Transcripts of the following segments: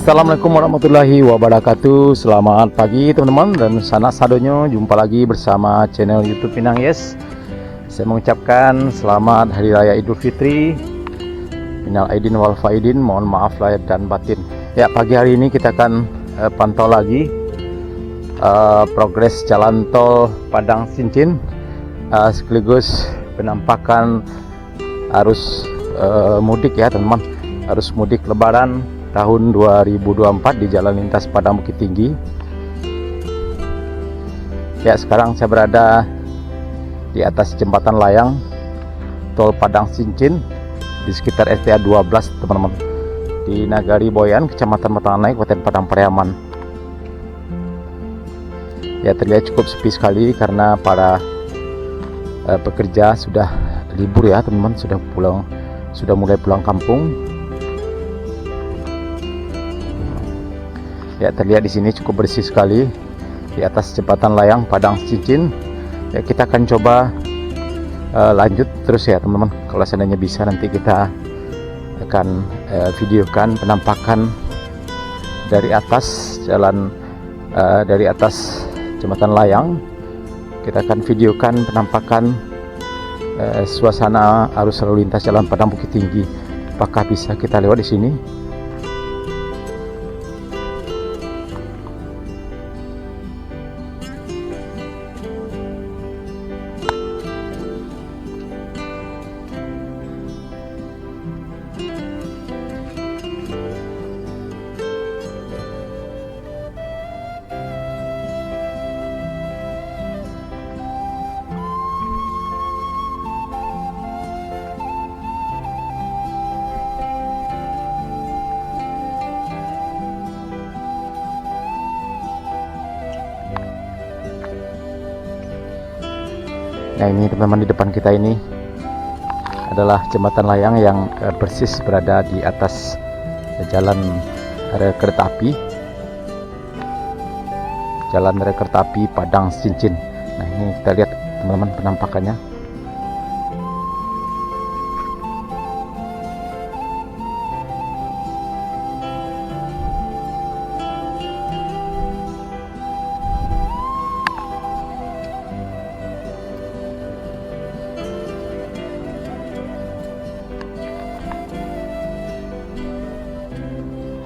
Assalamualaikum warahmatullahi wabarakatuh. Selamat pagi teman-teman dan sanak sadonyo. Jumpa lagi bersama channel YouTube Pinang Yes. Saya mengucapkan selamat Hari Raya Idul Fitri. Minal aidin wal faidin. Mohon maaf lahir dan batin. Ya, pagi hari ini kita akan pantau lagi progres jalan tol Padang Sincin, sekaligus penampakan arus mudik ya teman-teman. Arus mudik Lebaran tahun 2024 di Jalan Lintas Padang Bukit Tinggi. Ya, sekarang saya berada di atas jembatan layang tol Padang Sincin di sekitar STA 12 teman-teman, di Nagari Boyan, Kecamatan Matanganai, Kabupaten Padang Pariaman. Ya, terlihat cukup sepi sekali karena para pekerja sudah libur ya teman-teman, sudah mulai pulang kampung. Ya, terlihat di sini cukup bersih sekali di atas jembatan layang Padang Sincin. Ya, kita akan coba lanjut terus ya teman-teman. Kalau seandainya bisa, nanti kita akan videokan penampakan dari atas jalan, dari atas jembatan layang. Kita akan videokan penampakan suasana arus lalu lintas Jalan Padang Bukit Tinggi. Apakah bisa kita lewat di sini? Nah, ini teman-teman, di depan kita ini adalah jembatan layang yang persis berada di atas jalan rel kereta api, jalan rel kereta api Padang Sincin. Nah, ini kita lihat teman-teman penampakannya.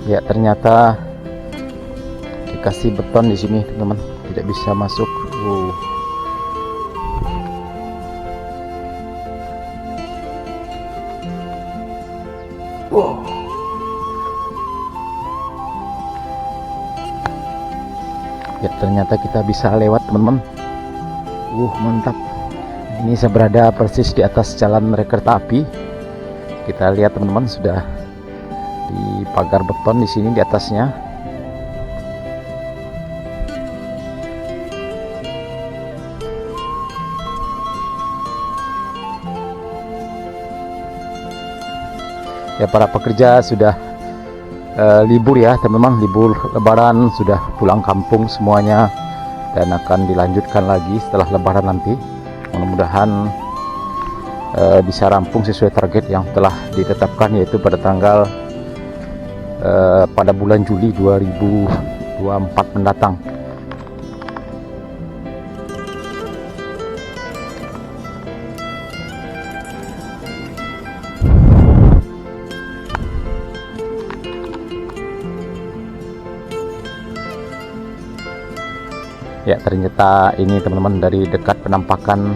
Ya, ternyata dikasih beton di sini teman-teman, tidak bisa masuk. Wow. Ya, ternyata kita bisa lewat teman-teman. Mantap. Ini saya berada persis di atas jalan rel kereta api. Kita lihat teman-teman, sudah di pagar beton di sini di atasnya. Ya, para pekerja sudah libur ya teman-teman, libur Lebaran, sudah pulang kampung semuanya, dan akan dilanjutkan lagi setelah Lebaran nanti. Mudah-mudahan bisa rampung sesuai target yang telah ditetapkan, yaitu pada tanggal pada bulan Juli 2024 mendatang. Ya, ternyata ini teman-teman, dari dekat penampakan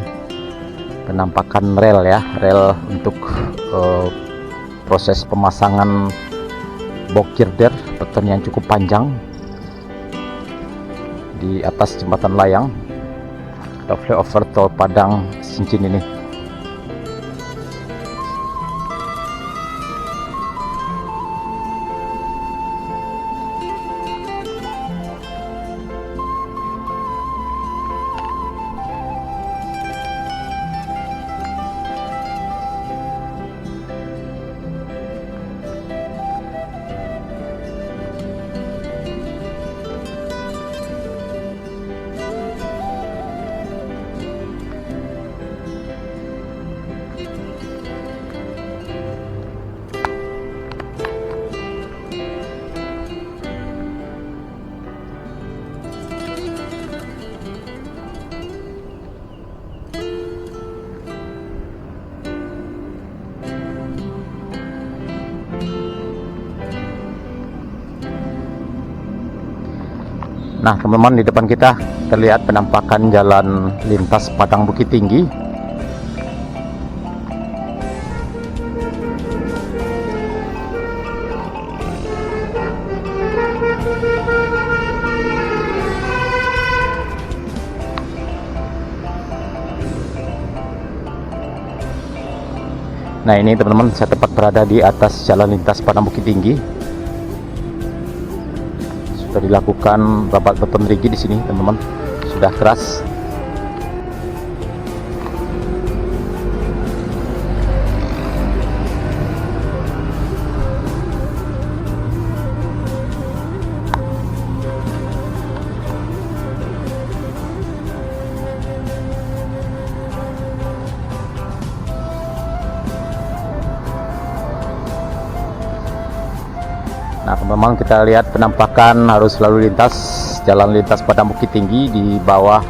rel ya, rel untuk proses pemasangan box girder beton yang cukup panjang di atas jembatan layang atau flyover tol Padang Sincin ini. Nah teman-teman, di depan kita terlihat penampakan jalan lintas Padang Bukit Tinggi. Nah ini teman-teman, saya tepat berada di atas jalan lintas Padang Bukit Tinggi. Sudah dilakukan rapat beton rigid di sini teman-teman, sudah keras. Nah teman-teman, kita lihat penampakan arus lalu lintas jalan lintas Padang Bukit Tinggi di bawah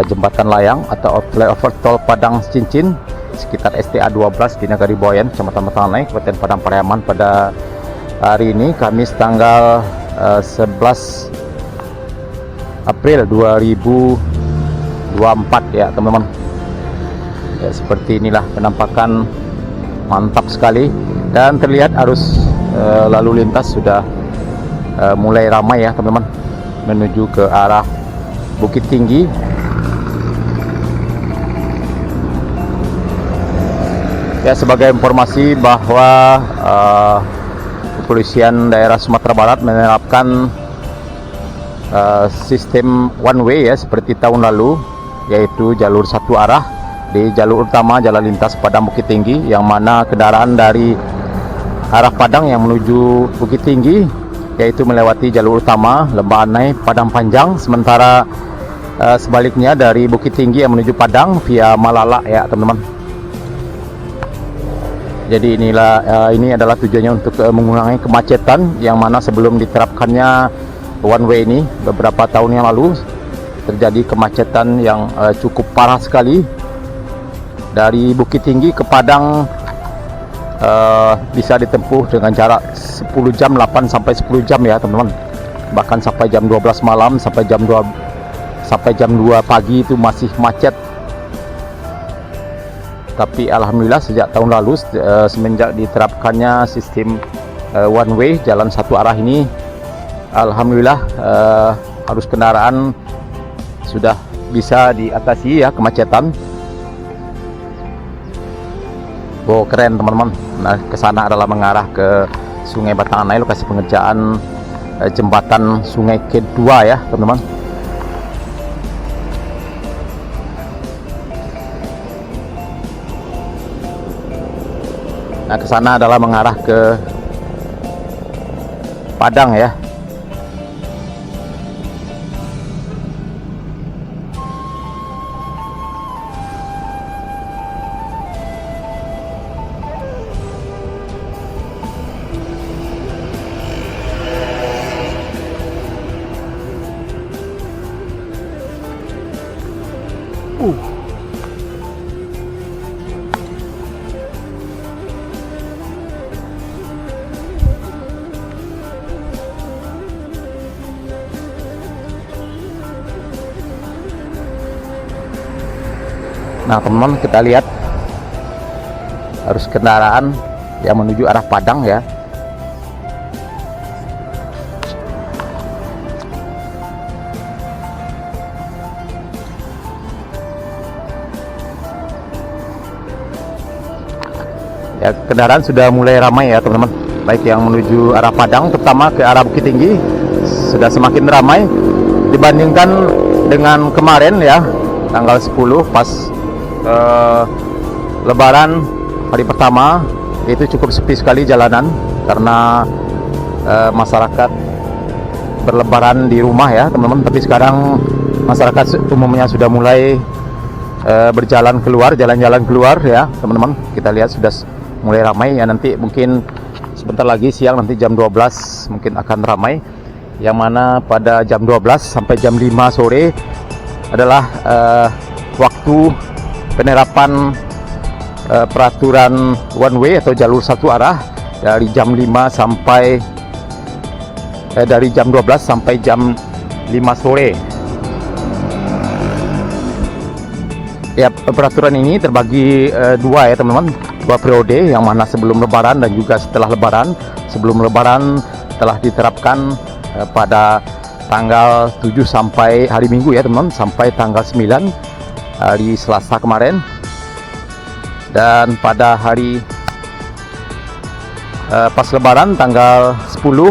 jembatan layang atau flyover tol Padang Cincin sekitar STA 12 di Nagari Boyan, Kecamatan Matanganai, Kabupaten Padang Pariaman pada hari ini, Kamis tanggal 11 April 2024 ya teman-teman. Ya, seperti inilah penampakan, mantap sekali, dan terlihat arus lalu lintas sudah mulai ramai ya teman-teman, menuju ke arah Bukit Tinggi. Ya, sebagai informasi bahwa kepolisian daerah Sumatera Barat menerapkan sistem one way ya seperti tahun lalu, yaitu jalur satu arah di jalur utama jalan lintas Padang Bukit Tinggi, yang mana kendaraan dari arah Padang yang menuju Bukit Tinggi yaitu melewati jalur utama Lembah Anai Padang Panjang, sementara sebaliknya dari Bukit Tinggi yang menuju Padang via Malala ya teman-teman. Jadi ini adalah tujuannya untuk mengurangi kemacetan, yang mana sebelum diterapkannya one way ini beberapa tahun yang lalu terjadi kemacetan yang cukup parah sekali. Dari Bukit Tinggi ke Padang bisa ditempuh dengan jarak 10 jam, 8 sampai 10 jam ya teman-teman. Bahkan sampai jam 12 malam, sampai jam 2 pagi itu masih macet. Tapi alhamdulillah sejak tahun lalu semenjak diterapkannya sistem one way jalan satu arah ini, alhamdulillah arus kendaraan sudah bisa diatasi ya kemacetan. Oh keren teman-teman. Nah kesana adalah mengarah ke Sungai Batanganai, lokasi pengerjaan jembatan sungai kedua ya teman-teman. Nah kesana adalah mengarah ke Padang ya. Nah teman-teman, kita lihat arus kendaraan yang menuju arah Padang ya. Ya, kendaraan sudah mulai ramai ya teman-teman, baik yang menuju arah Padang terutama ke arah Bukit Tinggi sudah semakin ramai dibandingkan dengan kemarin ya, tanggal 10 pas Lebaran hari pertama. Itu cukup sepi sekali jalanan karena masyarakat berlebaran di rumah ya teman-teman. Tapi sekarang masyarakat umumnya sudah mulai berjalan keluar, jalan-jalan keluar ya teman-teman. Kita lihat sudah mulai ramai ya. Nanti mungkin sebentar lagi siang, nanti jam 12 mungkin akan ramai, yang mana pada jam 12 sampai jam 5 sore adalah waktu penerapan peraturan one way atau jalur satu arah dari jam 5 sampai dari jam 12 sampai jam 5 sore. Ya, peraturan ini terbagi dua ya teman-teman, dua periode, yang mana sebelum Lebaran dan juga setelah Lebaran. Sebelum Lebaran telah diterapkan pada tanggal 7 sampai hari Minggu ya teman-teman, sampai tanggal 9 hari Selasa kemarin. Dan pada hari pas Lebaran tanggal 10,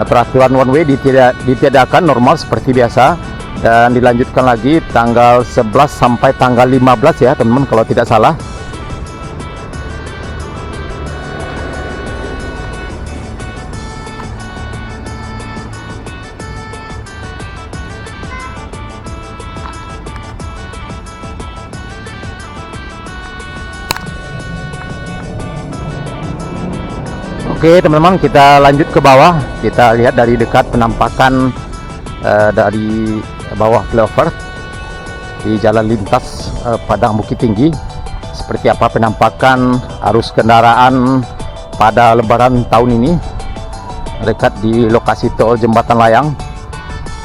peraturan one way ditiadakan normal seperti biasa, dan dilanjutkan lagi tanggal 11 sampai tanggal 15 ya teman-teman kalau tidak salah. Oke teman-teman, kita lanjut ke bawah. Kita lihat dari dekat penampakan dari bawah flyover di jalan lintas Padang Bukit Tinggi. Seperti apa penampakan arus kendaraan pada Lebaran tahun ini dekat di lokasi tol Jembatan Layang,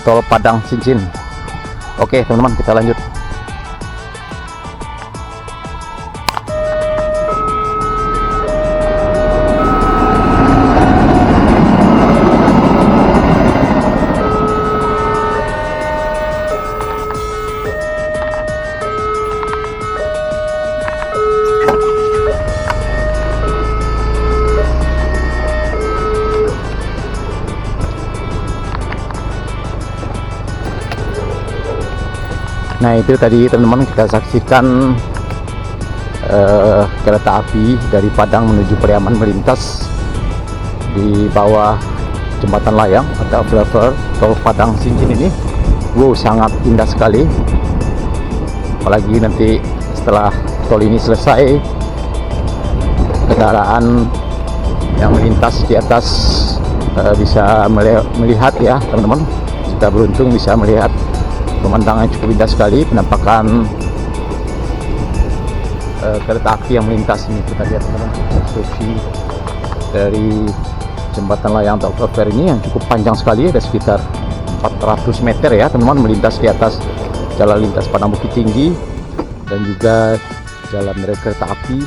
tol Padang Cincin. Oke teman-teman, kita lanjut. Nah itu tadi teman-teman, kita saksikan kereta api dari Padang menuju Pariaman melintas di bawah Jembatan Layang atau flyover tol Padang Cincin ini. Wow, sangat indah sekali. Apalagi nanti setelah tol ini selesai, kendaraan yang melintas di atas bisa melihat ya teman-teman. Kita beruntung bisa melihat pemandangan cukup indah sekali, penampakan kereta api yang melintas ini. Kita lihat teman-teman, konstruksi dari Jembatan Layang atau flyover ini yang cukup panjang sekali, ada sekitar 400 meter ya teman-teman, melintas di atas jalan lintas Padang Bukit Tinggi dan juga jalan rel kereta api.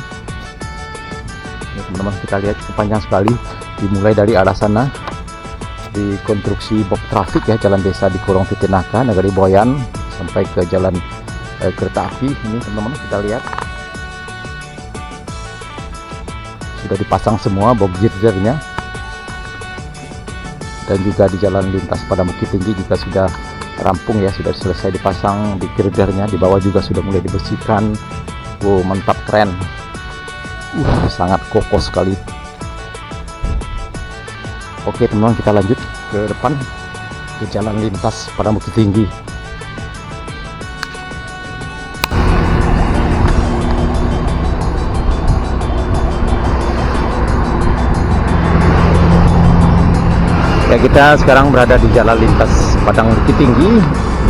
Ini teman-teman, kita lihat cukup panjang sekali, dimulai dari arah sana di konstruksi box trafik ya, jalan desa di Kurung Titinaka, Nagari Boyan, sampai ke jalan kereta api. Ini teman-teman, kita lihat sudah dipasang semua box girdernya, dan juga di jalan lintas Padang Bukit Tinggi juga sudah rampung ya, sudah selesai dipasang di girdernya. Di bawah juga sudah mulai dibersihkan. Wow, mantap, keren, sangat kokoh sekali. Oke teman-teman, kita lanjut ke depan ke jalan lintas Padang Bukit Tinggi. Ya, kita sekarang berada di jalan lintas Padang Bukit Tinggi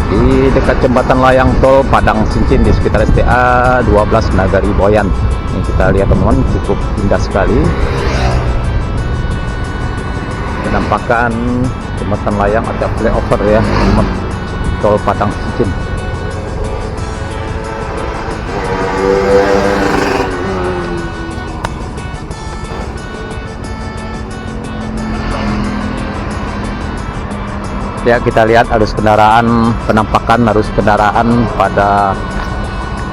di dekat Jembatan Layang tol Padang Cincin di sekitar STA 12 Nagari Boyan. Ini kita lihat teman-teman, cukup indah sekali penampakan Jembatan Layang atau flyover ya teman-teman, tol Padang Cincin. Ya, kita lihat arus kendaraan, penampakan arus kendaraan pada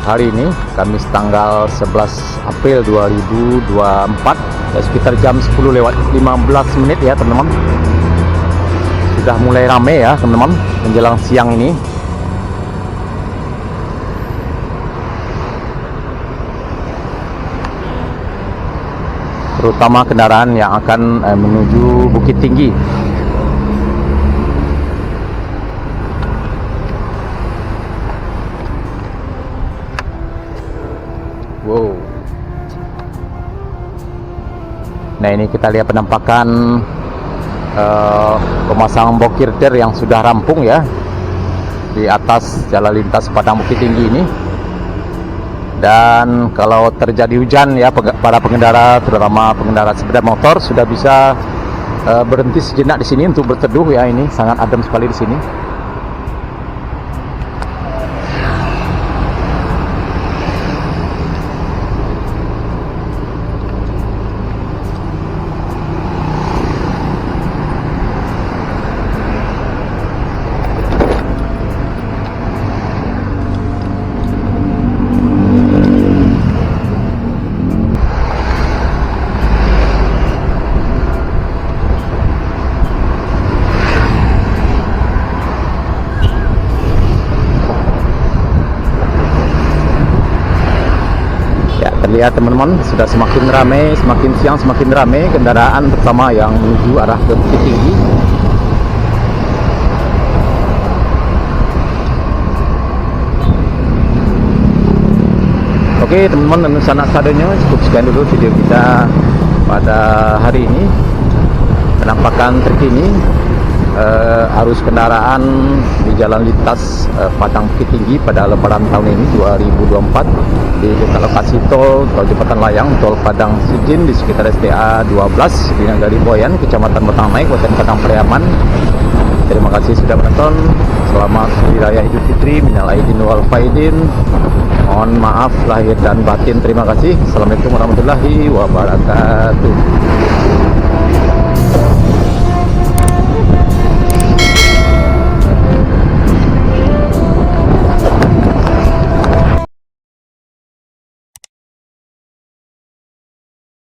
hari ini, Kamis tanggal 11 April 2024, ya, sekitar jam 10:15 ya teman-teman. Sudah mulai ramai ya teman-teman menjelang siang ini. Terutama kendaraan yang akan menuju Bukit Tinggi. Wow. Nah ini kita lihat penampakan pemasangan box girder yang sudah rampung ya di atas jalan lintas Padang Bukit Tinggi ini. Dan kalau terjadi hujan ya, para pengendara, terutama pengendara sepeda motor, sudah bisa berhenti sejenak di sini untuk berteduh ya. Ini sangat adem sekali di sini. Terlihat teman-teman sudah semakin ramai, semakin siang semakin ramai kendaraan, terutama yang menuju arah ke Bukit Tinggi. Oke teman-teman, dan sana seadanya cukup sekian dulu video kita pada hari ini. Penampakan terkini arus kendaraan di jalan lintas Padang Bukit Tinggi pada lebaran tahun ini 2024 di dekat lokasi tol Jembatan Layang, tol Padang Sijin di sekitar SDA 12 di Nagari Boyan, Kecamatan Batang Mai, Kabupaten Padang Pariaman. Terima kasih sudah menonton. Selamat Hari Raya Idul Fitri, minal aidin wal faidin. Mohon maaf lahir dan batin. Terima kasih. Assalamualaikum warahmatullahi wabarakatuh.